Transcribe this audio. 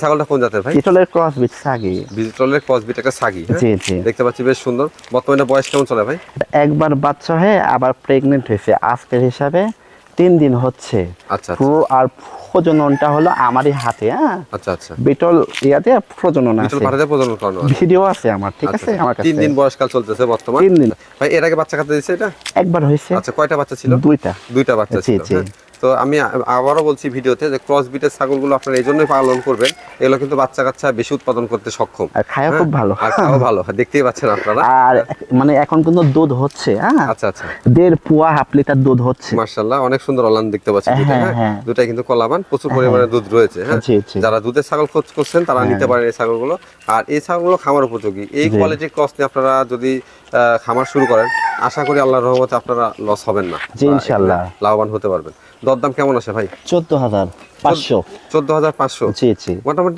ছাগলটা কোন জাতের ভাই? বিটলের ক্রস বিট সাগি। বিটলের ক্রস বিট একটা ছাগি, হ্যাঁ? জি জি। দেখতে পাচ্ছি বেশ সুন্দর। বর্তমানে বয়স কেমন চলে ভাই? একবার বাচ্চা হয়ে আবার প্রেগনেন্ট হয়েছে, আজকের হিসাবে 3 দিন হচ্ছে। আচ্ছা আচ্ছা আর প্রজননটা হলো আমারই হাতে। হ্যাঁ, আচ্ছা আচ্ছা। বিটল ইয়াতে প্রজনন বিটল আছে, পাঠাতে প্রজনন করানো আছে। ভিডিও আছে আমার, ঠিক আচ্ছা আছে আমার আচ্ছা। কাছে। 3 দিন বয়সকাল চলতেছে বর্তমান। 3 দিন। ভাই এর আগে বাচ্চা কাচ্চা দিয়েছে এটা? একবার হয়েছে। আচ্ছা, কয়টা বাচ্চা ছিল? 2টা। 2টা বাচ্চা জি ছিল, জি। হ্যাঁ? তো আমি আবারও বলছি ভিডিওতে যে ক্রস বিটের ছাগলগুলো আপনারা এই জন্যই পালন করবেন, এগুলো কিন্তু বাচ্চা কাচ্চা বেশি উৎপাদন করতে সক্ষম। আর খায়ও হ্যাঁ? খুব ভালো। আর খাওয়া ভালো, দেখতেই পাচ্ছেন আপনারা। আর মানে এখন কিন্তু দুধ হচ্ছে, হ্যাঁ, আচ্ছা আচ্ছা। 1.5 পোয়া হাফ লিটার দুধ হচ্ছে। মাশাআল্লাহ, অনেক সুন্দর ওলান দেখতে পাচ্ছি দুটো, হ্যাঁ, হ্যাঁ? হ্যাঁ। দুটাই কিন্তু কলাবান, প্রচুর পরিমাণে দুধ রয়েছে, হ্যাঁ? জি, জি। যারা দুধের ছাগল খোঁজ করছেন তারা হ্যাঁ। নিতে পারেন এই ছাগলগুলো। আর এই ছাগলগুলো খামার উপযোগী। এই জি। কোয়ালিটির ক্রস নিয়ে আপনারা যদি খামার শুরু করেন, আশা করি আল্লাহর রহমতে আপনারা লস হবেন না, জি, বা ইনশাআল্লাহ। এখানে লাভবান হতে পারবেন। দরদাম কেমন আছে ভাই? 14,500। 14,500। জি জি। মোটামুটি